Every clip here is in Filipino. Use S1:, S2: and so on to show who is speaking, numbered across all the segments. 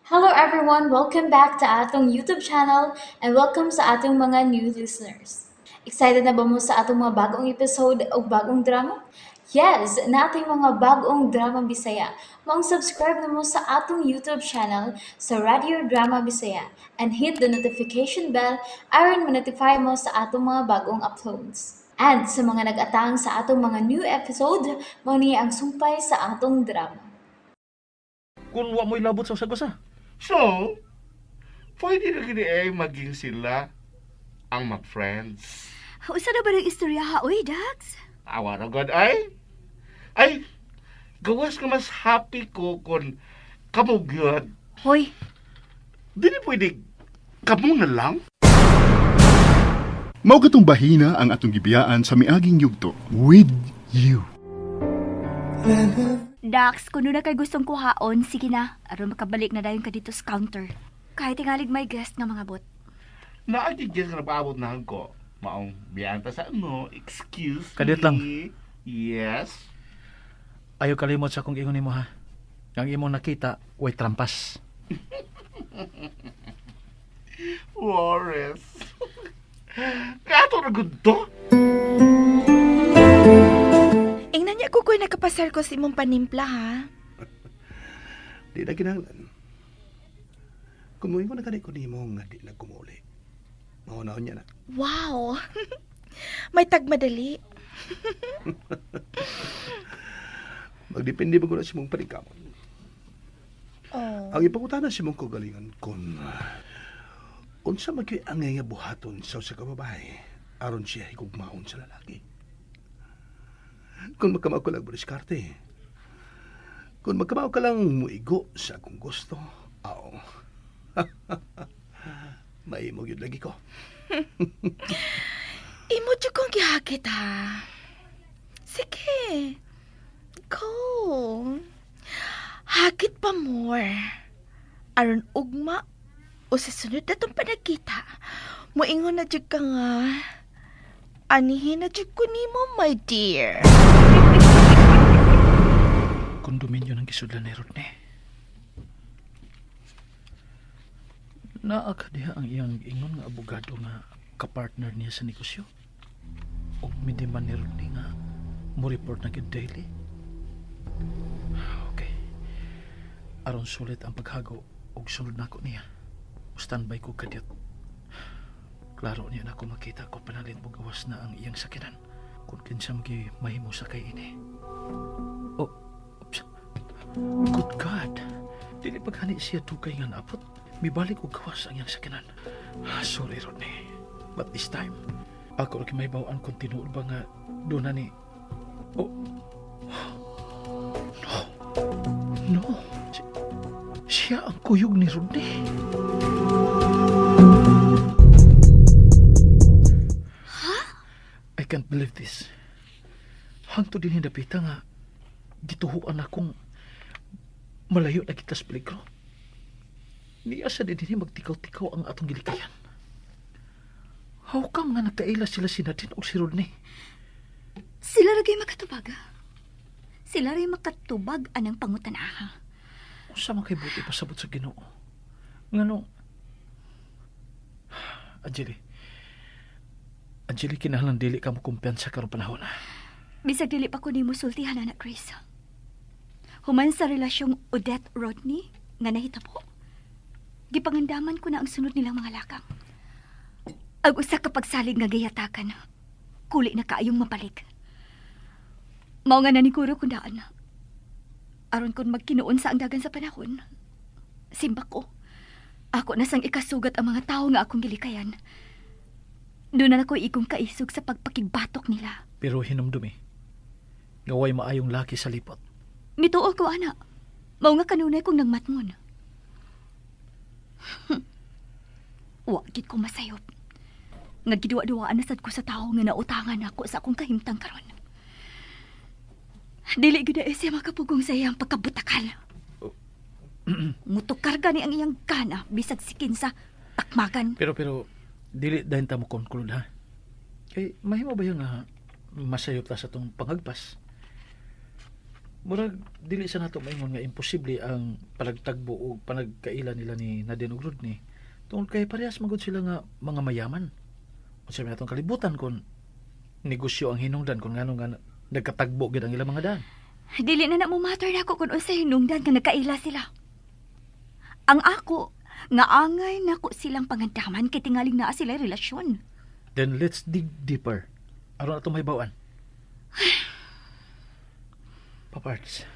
S1: Hello everyone, welcome back to atong YouTube channel and welcome sa atong mga new listeners. Excited na ba mo sa atong mga bagong episode o bagong drama? Yes, na ating mga bagong drama Bisaya. Maong subscribe na mo sa atong YouTube channel sa Radio Drama Bisaya and hit the notification bell aron ma-notify mo sa atong mga bagong uploads. And sa mga nag-atang sa atong mga new episode, mo ni ang sumpay sa atong drama.
S2: Kung wa mo'y labot sa usag-usa.
S3: So, pwede na gini maging sila ang mag-friends.
S4: Usa na ba ng istorya ha, oy, Dax?
S3: Awa na God ay. Ay, gawas ka mas happy ko kung kamo gyud.
S4: Hoy,
S3: Dili pwede kamo na lang.
S5: Mao katong bahina ang atong gibiyaan sa miaging yugto with you.
S4: Dax, kung na kay gustong kuhaon, sige na. Aron makabalik na dayon ka dito sa counter. Kahit tingalig may guest nga mga bot.
S3: Naagigyan ka na paabot na ko. Maong biyanta sa ano, excuse
S2: Kadit
S3: me.
S2: lang.
S3: Yes.
S2: Ayaw kalimot sa kong ingon nimo ha. Ang imong nakita, way trampas.
S3: Flores. Kato na gud to.
S6: Ingnan niya ko kung nakapasar ko si mong panimpla, ha?
S7: Di na kinahanglan. Kumuhin ko na kanay ko ni mo nga di nagkumuli. Maunahon niya na.
S6: Wow! May tagmadali.
S7: Magdepende ba ko na si mong panikamon.
S6: Oh.
S7: Ang ipangutana si mong kagalingan kung unsa magyoy angay nga buhaton sa usa ka babae aron siya higugmaon sa lalaki. Kung magkamaw ka lang buriskarte. Kung magkamaw ka lang muigo sa akong gusto. Aw. May mo yun lagi ko.
S6: Imo dyan kong gihakit, ha? Sige. Go. Hakit pa more. Aron ugma o sa sunod na itong panagkita, moingon na dyan ka nga. Anihin na dyan ko nimo, my dear.
S2: Kondominyo ng gisudlan ni Rodney. Naa ka diha ang iyang ingon nga abogado nga kapartner niya sa negosyo. O mindiman ni Rodney nga mo report na gid daily. Okay. Aron sulit ang paghago og sunod nako niya. Standby ko kadyot. Klaro niya na ako makita kung panalit mo gawas na ang iyang sakinan. Kung kinsa magi mahimo sa kay ini. Oh, oops. Good God. Dili paghani siya tukay nga naapot. Mibalik og gawas ang iyang sakinan. Sorry, Rodney. But this time, ako rin may bawaan kung tinuod ba nga doon na ni... Oh. No. No. Siya ang kuyog ni Rodney. I can't believe this. Hangtod din hindapita nga gituhuan akong malayo na kita sa peligro. Niya sa din magtikaw-tikaw ang atong gilikayan. How come nga nagkaila sila si Nadine o si Rodney?
S4: Sila ragay makatubag. Sila rin makatubag anang pangutanaha.
S2: Unsa man kay buti pasabot sa Ginoo? Ngano? Angeli, kinahanglan dili ka mo kumpiyansa karong panahon.
S4: Bisag dili pa ko nimo sultihan, anak Chris. Human sa relasyong Odette Rodney nga nahitabo. Gipangandaman ko na ang sunod nilang mga lakang. Ang usa ka pagsalig nga gayatakan, kuli na kaayong mapalik. Mao nga nanikuro kung daan. Aron kung magkinuon sa ang dagan sa panahon. Simba ko. Ako na sang ikasugat ang mga tao nga akong gilikayan. Doon na ako ikong kaisog sa pagpakigbatok nila.
S2: Pero hinumdumi. Gaway maayong laki sa lipot.
S4: Mituo ko, anak. Mao nga kanunay kong nangmatngon. Wagit ko masayop. Nga giduwa-duwaan na sad ko sa tao nga nautangan ako sa akong kahimtang karon. Dili gid siya makapugong sa iyang pagkabutakal. Mutukar gani ang iyang gana bisag sikin sa takmagan.
S2: Pero dili dahin ta mo conclude ha. Kay mahimo ba yung masayop ta sa tong pangagpas? Murag dili sa nato maingon nga imposible ang panagtagbo o panagkaila nila ni Nadine ug Rodney. Tungod kay parehas magud sila nga mga mayaman. Unsa man atong kalibutan kon negosyo ang hinungdan kon ngano nga nagkatagbo gid ang ilang mga daan.
S4: Dili na mo matter na ako kung unsa hinungdan nga nagkaila sila. Ang ako, nga angay nako silang pangandaman kay tingaling naa sila relasyon.
S2: Then let's dig deeper. Aron ato may bawaan. Paparts.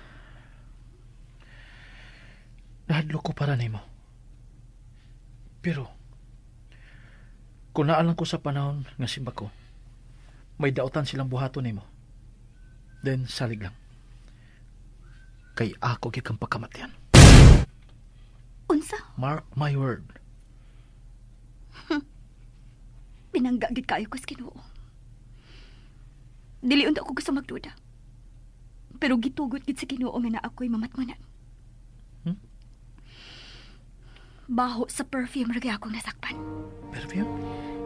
S2: Nahadlo ko para nimo. Pero kung naalang ko sa panahon nga simba ko, may dautan silang buhaton nimo. Then salig lang. Kay ako gid kang pagkamatyan.
S4: Unsa?
S2: Mark my word.
S4: Pinangga gid kayo ko sa Ginoo. Dili unta ko gusto magduda. Pero gitugot gid sa Ginoo nga na ako'y mamatmanan. Baho sa perfume ra akong nasakpan.
S2: Perfume?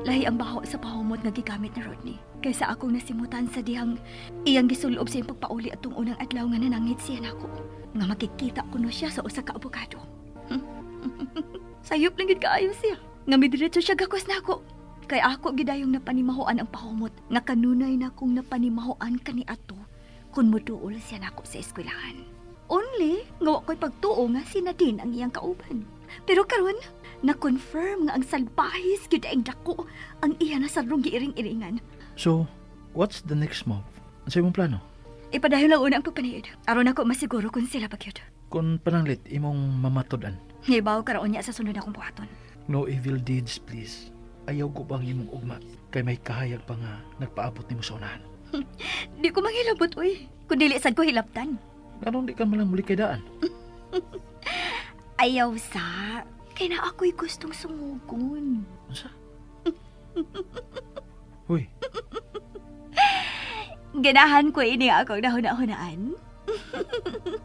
S4: Lahi ang baho sa pahumot nga gigamit ni Rodney. Kaysa akong nasimutan sa dihang iyang gisulob sa iyang pagpauli atong unang adlaw nga nanangit siya nako. Nga makikita ko no siya sa usa ka abogado. Sayop lang gid kaayo siya. Nga midiretso siya gakos nako. Kay ako gidayong napanimahoan ang pahumot nga kanunay na kong napanimahoan kani ato kung muduol siya nako sa eskwelahan. Only nga wa ko'y pagtuo nga si Nadine ang iyang kauban. Pero karon na-confirm nga ang salbahis gyud ang dako ang iya na sadrong giiring-iringan.
S2: So, what's the next move? Ano sa imong plano?
S4: Ipadayon lang una ang pagpanayod. Aron ako masiguro kung sila pagyud.
S2: Kung pananglit, imong mamatodan.
S4: Hibaw karon niya sa sunod akong buhaton.
S2: No evil deeds, please. Ayaw ko bang imong ugma kay may kahayag pa nga nagpaabot nimo sa unahan.
S4: Di ko manghilabot, uy. Kung dili sad ko hilabtan.
S2: Anong di ka malang muli kay daan?
S4: Ayaw sa. Kaya na ako'y gustong sumugon.
S2: Unsa? Uy,
S4: Ganahan ko ini akong nahuna-hunaan.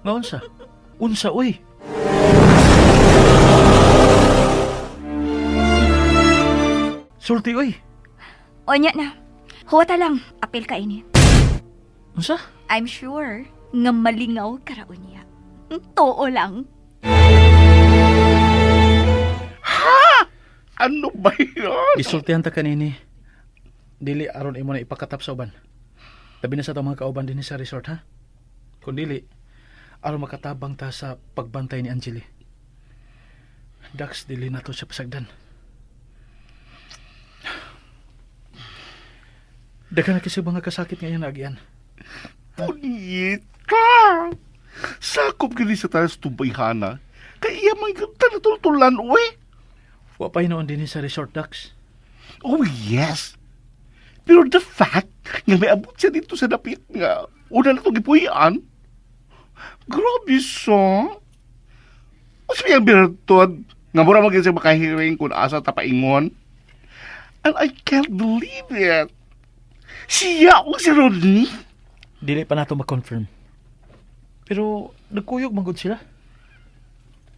S2: nga unsa? Unsa, uy? Sulti, uy.
S4: Onya na. Huwata lang. Apil ka ini.
S2: Unsa?
S4: I'm sure nga malingaw karaon niya. Too lang.
S3: Ano ba yun?
S2: Isultihan ta kanini. Dili aron imo na ipakatap sa uban. Tabi na sa itong mga kauban din sa resort, ha? Kung dili, aron makatabang ta sa pagbantay ni Angeli. Dax, dili na to siya pasagdan. Dagan na kasi mga kasakit ngayon agian.
S3: Punita! Sakop gini sa tayo sa tumbayhana. Kaya may ganda na tultulan, uwi.
S2: Wapay noon din sa resort, Dax.
S3: Oh, yes. Pero the fact nga may abot siya dito sa dapit nga una na itong ipuyan, grabe so. O sabi ang binatod nga mura maging siya makahiring kung asa tapaingon. And I can't believe it. Siya o si Rodney.
S2: Dili pa nato ma-confirm. Pero nagkuyog manggod sila.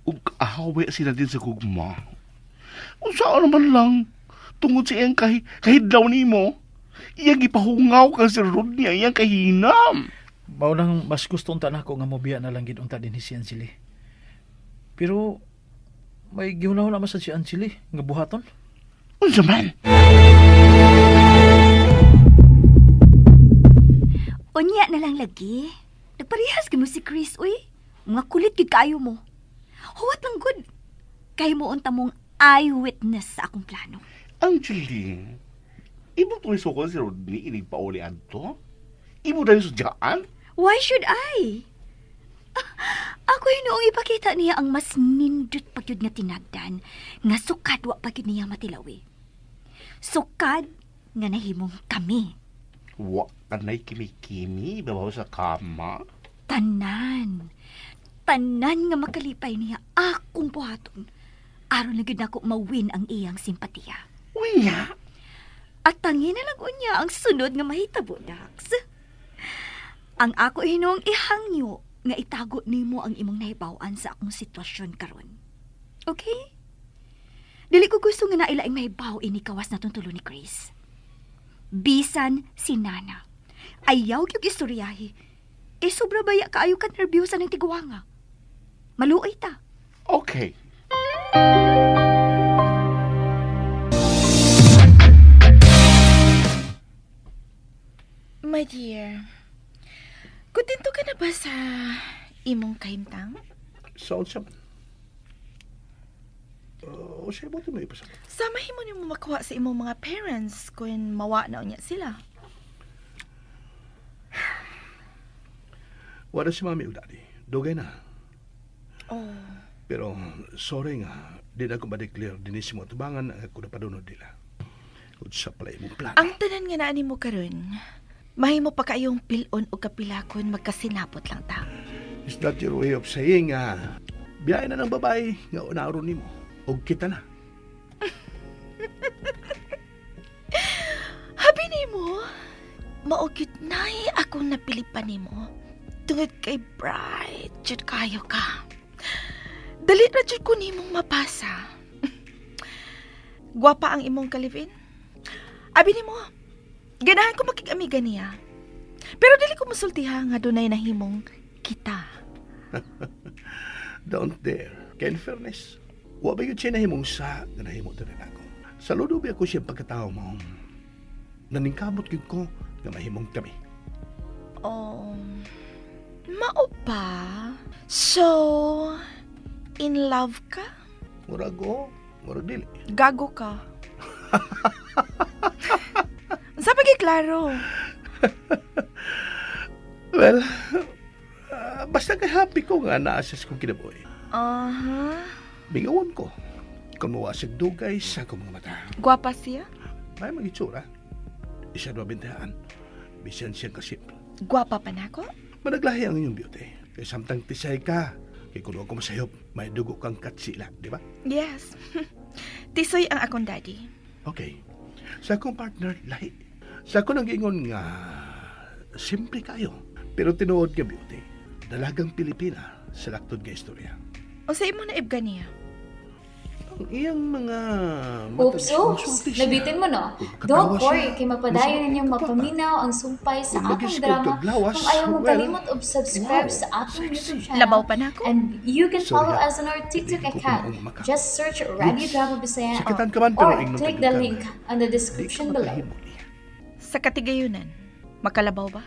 S3: Ug ahawi sila din sa gugma. Kung saan naman lang, tungod sa iyang kahidlaw ni mo, iyang ipahungaw ka si Rodney, iyang kahinam.
S2: Maunang mas gusto unta nako nga mobiya na lang gid unta din si Angeli. Pero may gihunaw na masad si Angeli nga buhaton.
S3: Unsa man?
S4: Unya na lang lagi. Nagparehas gid mo si Chris, uy. Mga kulit gid kayo mo. Huwat lang good. Kay mo unta mong eyewitness sa akong plano.
S3: Angeli, imo tuloy sukol si Rodney inig pauli adto? Imo dahil sudyaan?
S4: Why should I? Ako noong ipakita niya ang mas nindot pagyud nga tinagdan nga sukad wa pagyud niya matilawi. Sukad nga nahimong kami.
S3: Wa kanay kimi-kimi babaw sa kama?
S4: Tanan nga makalipay niya akong buhaton. Aron lang gyud nako mawin ang iyang simpatiya.
S3: Unya?
S4: At tangin na lang unya ang sunod nga mahitabo, Dax. Ang ako hinong ihangyo nga itago nimo ang imong nahibaw-an sa akong sitwasyon karon. Okay? Dili ko gusto nga nailaing mahibaw ini kawas na tuntulo ni Chris. Bisan si Nana. Ayaw gyud istoryahi sobra baya kaayo ka nervyosa ng tiguanga. Maluoy ta.
S3: Okay.
S6: My dear, kontento ka na ba sa imong kahimtang?
S7: Sound sa man. O siya mo ito may ipasama.
S6: Samahin mo mo makuha sa imong mga parents kung mawa na unya sila.
S7: Wala si mami o daddy. Dugay na.
S6: Oh,
S7: Pero sorry nga, di na ko ma-declare dinis mo tubangan ang ako napadunod nila. Kung sa pala imong plano.
S6: ang tanan nga naani mo karon, mahimo pa kayong pilon o kapilakon magkasinapot lang ta.
S7: Is that your way of saying biyahe na ng babae nga unaron nimo o kita na.
S6: Habi nimo, maugit na'y akong napilipan nimo. Tungod kay bright, jud kayo ka. Dali na jud ko nimong mapasa. Gwapa ang imong kalivin. Abi nimo, ganahan ko makikamiga niya. Pero dili ko musultiha nga dunay nahimong kita.
S7: Don't dare. Kaya in fairness, wa ba yun siya nahimong sa nga nahimo rin ako. Saludo ba ako siya pagkatao mo? Naningkamot yun ko nga mahimong kami.
S6: Oh, mao pa? So, in love ka?
S7: Murag o, murag dili.
S6: Gago ka. Sa pagkiklaro.
S7: Well, basta kay happy ko nga na-assess kong kinabuhi.
S6: Aha.
S7: Bingawon ko. Kung mawasag dugay sa akong mga mata.
S6: Gwapa siya?
S7: May mag-itsura. Isa na bintahan. Bisan siyang kasimple.
S6: Gwapa pa na ako?
S7: Managlahi ang iyong beauty. Kaya samtang tisay ka. Kaya kung ako masayop, may dugo kang katsila, di ba?
S6: Yes. Tisoy ang akong daddy.
S7: Okay. Sa akong partner, lahi. Sa ako nang ingon nga, simple kayo. Pero tinuod nga beauty. Dalagang Pilipina sa laktod nga istorya.
S6: O sa imo na ibga niya?
S7: Ang iyang mga...
S1: Oops, oops.
S7: sulti siya.
S1: Nabitin mo, no?
S7: Kung
S1: Don't
S7: katawa
S1: worry,
S7: siya,
S1: kay mapadayon
S7: masakit
S1: ninyong
S7: ka pa.
S1: mapaminaw ang sumpay sa
S7: Kung
S1: atong
S7: mag-iskog
S1: drama.
S7: kag lawas,
S1: Kung ayaw mo
S7: well,
S1: kalimot of subscribe
S7: wow,
S1: sa atong
S7: sexy.
S1: YouTube channel.
S6: Labaw pa na ako?
S1: And you can
S7: Sorry,
S1: follow
S7: ha?
S1: us on our TikTok
S7: Hindi ko
S1: account.
S7: kumaong maka.
S1: Just search Radio
S7: Oops.
S1: Drama Bisaya
S7: Sakitan ka man, pero
S1: or
S7: ingnon
S1: click
S7: ka
S1: the
S7: ka.
S1: link on the
S7: Di ka
S1: description below.
S7: makahimo niya.
S6: Sa katigayunan, makalabaw ba?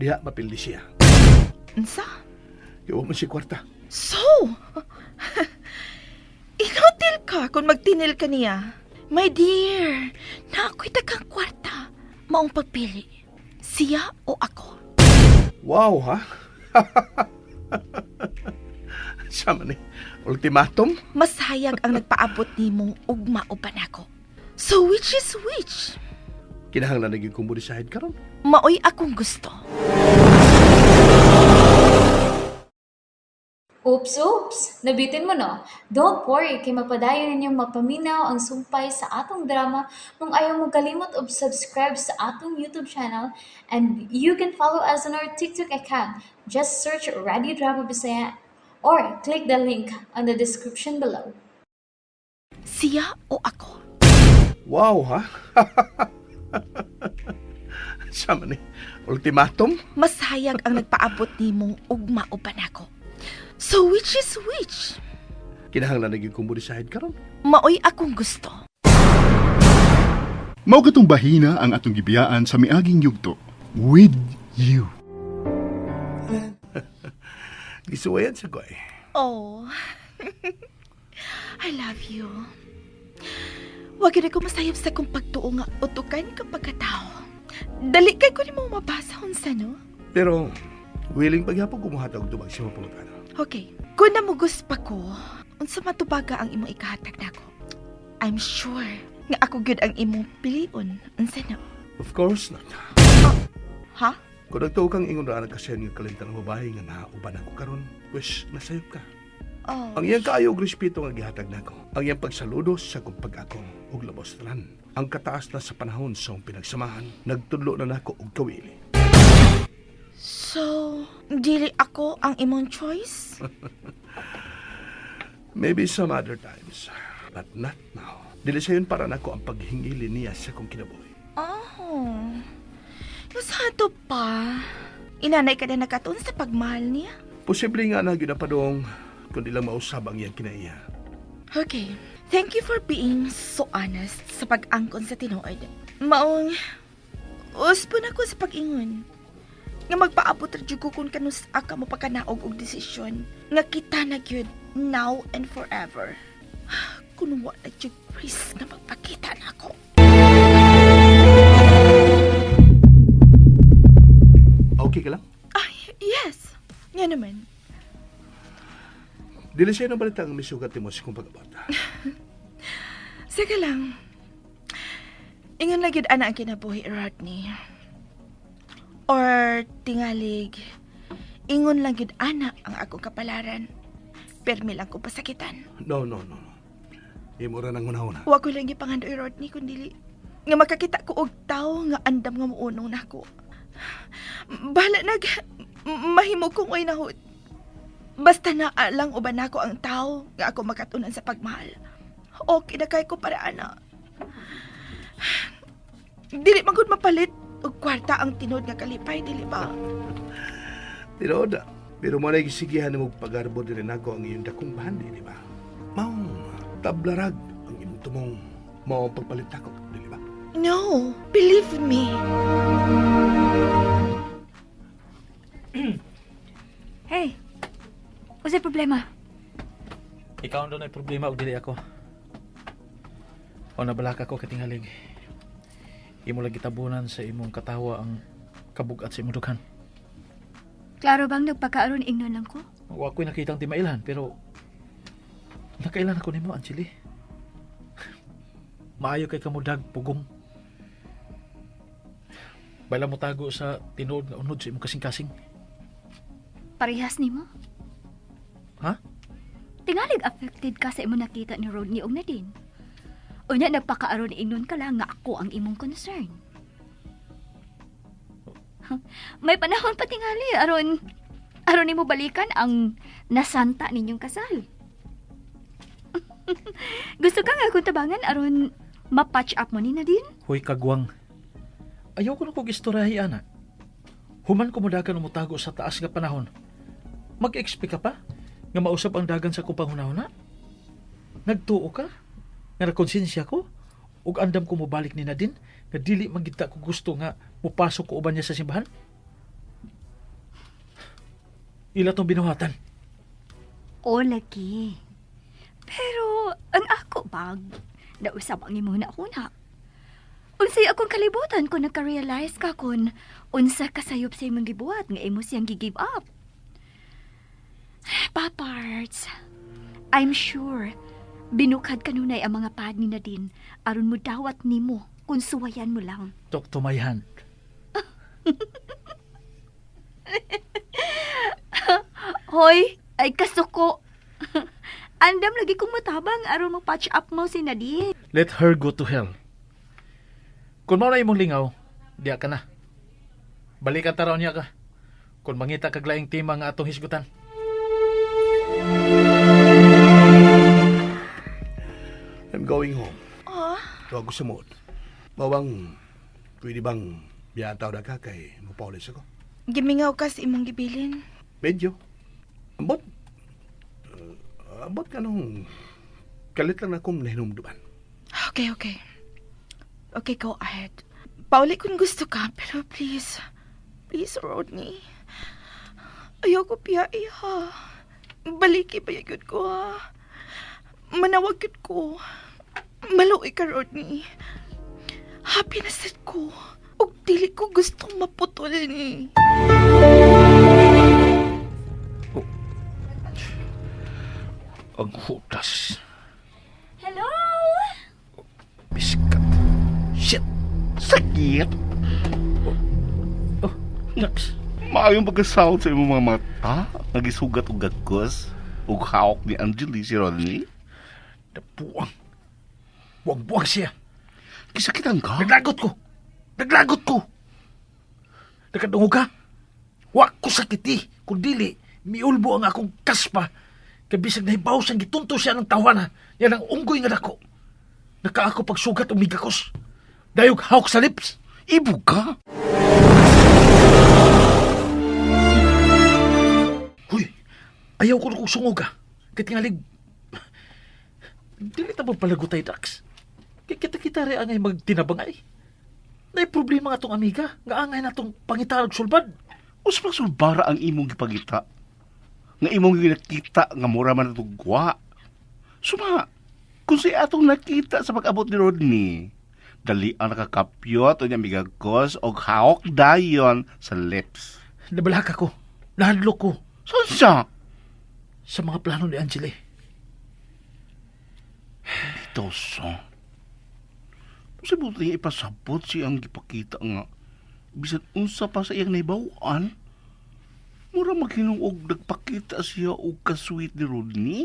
S7: Diha mapildi siya.
S6: Unsa?
S7: Kaya mo si kwarta.
S6: So, inotil ka kung magtinil ka niya. My dear, na ako'y tagang kwarta. Maong pagpili, siya o ako?
S7: Wow, ha? Sama ni. Ultimatum?
S6: Mas hayag ang nagpaabot ni mong ugma o panako. So which is which?
S7: Kinahanglan naging kumuli sa head karon.
S6: Maoy akong gusto.
S1: Oops, oops. Nabitin mo, no? Don't worry, kay mapadayon ninyong mapaminaw ang sumpay sa atong drama kung ayaw mo kalimot of subscribe sa atong YouTube channel and you can follow us on our TikTok account. Just search Radio Drama Bisaya or click the link on the description below.
S6: Siya o ako?
S7: Wow, ha? Sama ni. Ultimatum?
S6: Mas hayag ang nagpaabot ni mong ugma o panako. So which is which?
S7: Kinahanglan naging kumuli sa head karon.
S6: Maoy akong gusto.
S5: Mao katong bahina ang atong gibiyaan sa miaging yugto. With you.
S7: Gisuwayan sa ko eh.
S6: Oh, I love you. Wag yun ako masayop sa kong pagtuo nga utukan kang pagkatao. Dali kay ko ni mo mabasa unsa no?
S7: Pero, willing paghapon kumuhatag tubag siya mapangutana.
S6: Okay, kung namugos pa ko, unsa matubaga ang imong ikahatag nako? I'm sure nga ako gyud ang imong pilion. Unsa no?
S7: Of course not.
S6: Ha?
S7: Kung nagtuo kang ingon ra nagkasen nga kalintang babae nga nauban ako karon, pues nasayop ka.
S6: Oh.
S7: Ang iyang kaayo og respeto nga gihatag nako. Ang iyang pagsaludos sa kong pag-akong og labostran. Ang kataas na sa panahon sa akong pinagsamahan, nagtudlo na nako og kawili.
S6: So, dili ako ang imong choice?
S7: Maybe some other times, but not now. Dili sayon para nako ang paghingili niya sa kong kinabuhi.
S6: Oh. Masyado pa. Inanay ka na nakatun sa pagmahal niya.
S7: Posible nga na ginapadong kundi lang mausab ang iyang kinaiya.
S6: Okay. Thank you for being so honest sa pag-angkon sa tinuod. Maong, uspon ako sa pag-ingon. Nga magpaabot ra jud ko kung kanus aka mo pagkanaog og desisyon. Nga kita na gyud now and forever. Kung wala jud Chris na magpakita na ako.
S7: Okay ka lang?
S6: Ay, yes. Nga naman.
S7: Dili siya na balita ang misugat mo sa kong pagkabata.
S6: Sige lang. Ingon na gyud ana ang kinabuhi, Rodney. Or tingalig, ingon lang gyud ana ang akong kapalaran. Permi lang ko pasakitan.
S7: No. Imo ra nang hunahuna.
S6: Wa ko lang gipangandoy, Rodney, kundili nga makakita ko og tawo nga andam nga muunong nako. Bahala mahimo kong oy nahod. Basta na lang uban nako ang tawo nga ako makatunan sa pagmahal. Okay na kay ko para ana. Dili man gud mapalit og kwarta ang tinod nga kalipay, dili ba?
S7: Tinuod na. Pero mo na gisigihan mo pag-arbor din ako ang iyong dakong bahandi, di ba? Maong tablarag ang imong tumong mao ang pagpalit ako, di ba?
S6: No, believe me.
S4: Hey, usay problema.
S2: Ikaw doon ay problema o dili ako. O nabalaka ko katingalig. Imo lagi tabunan sa imong katawa ang kabugat sa imong dughan.
S4: Klaro bang nagpakaaron ingnon lang ko?
S2: Wa ko'y nakitang timailan, pero nakailan ako nimo, Angeli. Maayo kay kamudag pugong. Baila mo tago sa tinuod nga unod sa imong kasing-kasing.
S4: Parehas nimo?
S2: Ha?
S4: Tingalig affected ka sa imong nakita ni Rodney og Nadine. Unya nagpakaaron ingnon ka lang nga ako ang imong concern. May panahon pa tingali aron nimo balikan ang nasanta ninyong kasal. Gusto ka nga akong tabangan aron ma-patch up mo ni Nadine?
S2: Hoy kagwang. Ayaw ko na kong istoryahi, ana. Human ko modagan o mutago sa taas nga panahon. Mag-expect ka pa nga mausap ang dagan sa kong panghunahuna? Nagtuo ka? Nga nakonsensya ko? Ug andam ko mobalik ni Nadine nga dili magita ko gusto nga mupasok ko uban niya sa simbahan? Ila tong binuhatan.
S4: O lagi. Pero ang ako bag, nausap ang imo na una. Unsay akong kalibutan kung nagka-realize ka kung unsa kasayop sa imong gibuhat nga imo siyang gi-give up. Paparts, I'm sure binukad kanunay ang mga pad ni Nadine aron mo dawat nimo kung suwayan mo lang.
S2: Talk to my hand.
S4: Hoy, ay kasuko. Andam lagi kong matabang aron mo patch up mo si Nadine.
S2: Let her go to hell. Kung mao na imong lingaw, diya ka na. Balikan taraw niya ka. Kung mangita kaglaing tima nga atong hisgutan.
S7: I'm going home.
S6: Ah,
S7: Tuwag ko sa mood. Mawang, pwede bang biyataw na ka kay mapaulis ako?
S6: gimingaw ka sa imong gibilin.
S7: Medyo. Ambot. Ambot ka nung kalit lang akong nahinumduman.
S6: Okay. Okay, go ahead. Pauli kung gusto ka, pero please, Rodney. Ayoko piya iha. Baliki pa yagod ko, ha. Manawag yun ko. Maluoy ka, Rodney. Happy na sad ko. Og dili ko gustong maputol ni.
S2: Ang hudas.
S4: Hello?
S2: Biskat. Shit.
S3: Sakit!
S2: Oh, naks.
S3: Maayong pagkasahod sa imong mga mata, nagisugat og gagkos, ug hawak ni Angeli si Rodney.
S2: Nabuang. Buang-buang siya.
S3: Kisakitan ka?
S2: Naglagot ko. Nakadungog ka. Wa ko sakiti. Kung dili, miulbo ang akong kaspa. Kabisag na hibaw siyang gitunto siya ng tawana. Yan ang unggoy nga dako. Nakaako pagsugat o migakos. Dayog hawak sa lips.
S3: Ibu ka?
S2: Ayaw ko na kong sungog ka. Katingalig, dili ta mo palagutay, Dax. Kita-kita rin angay magtinabangay. Nay problema nga tong amiga, nga angay na tong pangitarag sulbad.
S3: Uspa sulbara ang imong gipagita. Nga imong ginakita nga mura man itong gwa. Suma, kung siya atong nakita sa pag-abot ni Rodney, dali ang nakakapyot o niya migagos o hawak dayon sa lips.
S2: Nabalaka ko. Nahadlok ko.
S3: Saan siya?
S2: Sa mga plano ni Angeli.
S3: Ito sa. Kasi buti niya ipasabot siyang gipakita nga. Bisan unsa pa sa iyang naibawaan. Mura maghinuog nagpakita siya og kasweet ni Rodney.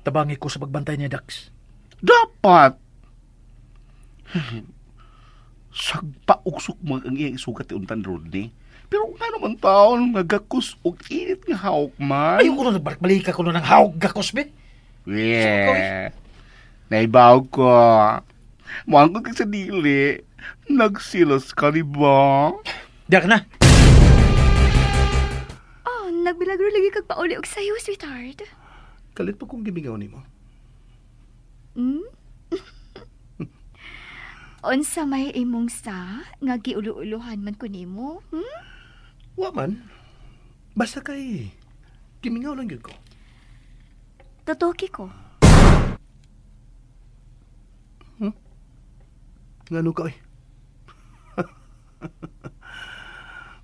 S2: Tabangi ko sa pagbantay niya, Dax.
S3: Dapat! Sagpa og sukmag ang iyang isugat ti untan Rodney. Pero nga naman taon, nagakus og init nga hawak man.
S2: Ayaw ko na nagbalika ko na ng hawag gakos, be.
S3: Yeah. Naibaw ko. Muangkot ka sa dili. Nagsilos ka, di ba?
S2: Diyak na.
S4: Oh, nagbilagro lagi kag pauli og sayo, sweetheart.
S7: Kalit pa kong gimingaw ni mo.
S4: Hmm? Unsa may imong sa nga giulo-uluhan man ko nimo? Hmm?
S7: Wa man. Basta kay gimingaw lang yun ko.
S4: Totoki ko.
S7: Ngano ka eh?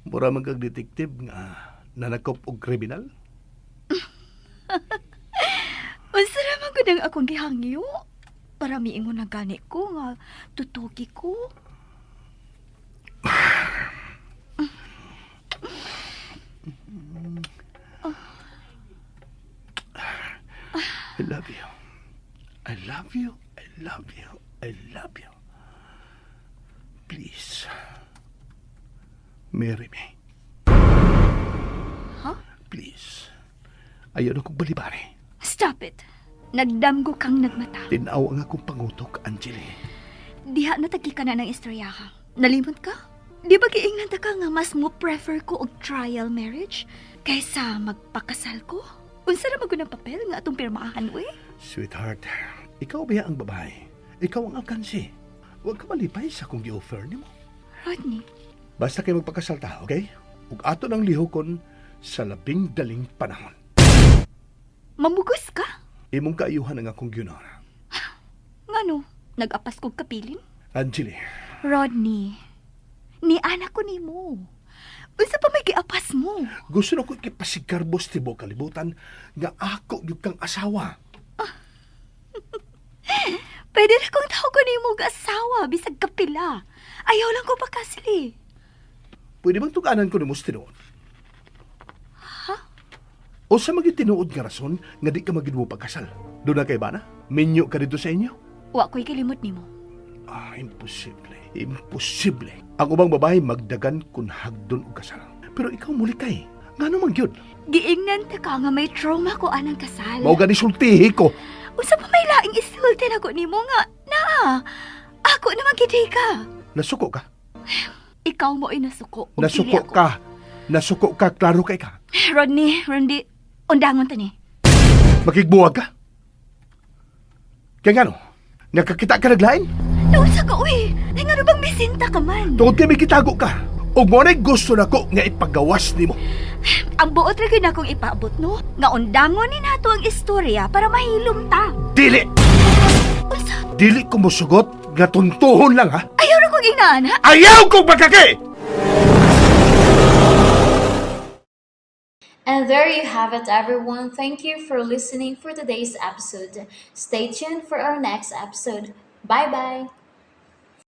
S7: Mura man kag detektive nga nanakop og kriminal.
S4: Unsa raman ko nang akong gihangyo? Para miingon na gani ko nga tutuki ko.
S7: I love you. I love you. I love you. I love you. Please. Marry me.
S4: Huh?
S7: Please. Ayaw na kong balibari.
S4: Stop it. Nagdamgo kang nagmata.
S7: Tinaw ang akong pangutok, Angeli.
S4: Diha na tagi ka na ng istorya ka. Nalimot ka? Di ba giingnan ka nga mas mo prefer ko og trial marriage kaysa magpakasal ko? Unsa na magud ang papel nga atong pirmahan, we?
S7: Sweetheart, ikaw ba ang babae? Ikaw ang alkansi. Huwag ka malipay sa kung gi-offer ni mo.
S4: Rodney,
S7: Basta kayo magpakasal ta, okay? Ug ato ng lihokon sa labing daling panahon.
S4: mamugos ka?
S7: Imong kaayuhan ang akong ginora.
S4: Ngano? Nag-apas kog kapilin?
S7: Angeli,
S4: Rodney, ni anak ko nimo. Unsa pa may giapas mo?
S7: gusto na ko ikipasiggarbos tibo kalibutan nga ako gyud kang asawa.
S4: Pwede na kong tawag ko nimo og asawa bisag kapila. Ayaw lang ko pakasli.
S7: Pwede bang tuganan ko ni mo tinuod? O sa magitinuod nga rason nga di ka magidmo pagkasal? Doon na kay bana? Minyo ka dito sa inyo?
S4: Wa ko'y kalimot nimo.
S7: Ah, imposible. Imposible. Ang ubang babae magdagan kung hagdon o kasal. Pero ikaw muli kay. Nga naman yun.
S4: Giingnan ta ka nga may trauma ko anang kasal.
S7: Mao gani sultihi ko.
S4: Usa pa may laing isulti na ko nimo nga. Ako naman gidi ka.
S7: Nasuko ka?
S4: Ikaw mo ay nasuko. ug dili
S7: Nasuko
S4: ako.
S7: ka. Nasuko ka. Klaro kay ka.
S4: Rodney, undangon ta ni.
S7: Makigbuwag ka. Kaya nga no, nakakita ka naglain?
S4: Naunsa ka, uy. Ay nga bang bisinta ka man?
S7: Tungod kay may kitago ka. O mo na'y gusto na ko nga ipagawas ni mo.
S4: Ang buot ra gyud akong ipaabot, no? Nga undangon ni nato ang istorya para mahilom ta.
S7: Dili!
S4: Unsa?
S7: Dili ko musugot nga tuntuhon lang ha.
S4: Ayaw ra kong inaana.
S7: Ayaw kong magkaki!
S1: And there you have it, everyone. Thank you for listening for today's episode. Stay tuned for our next episode. Bye bye.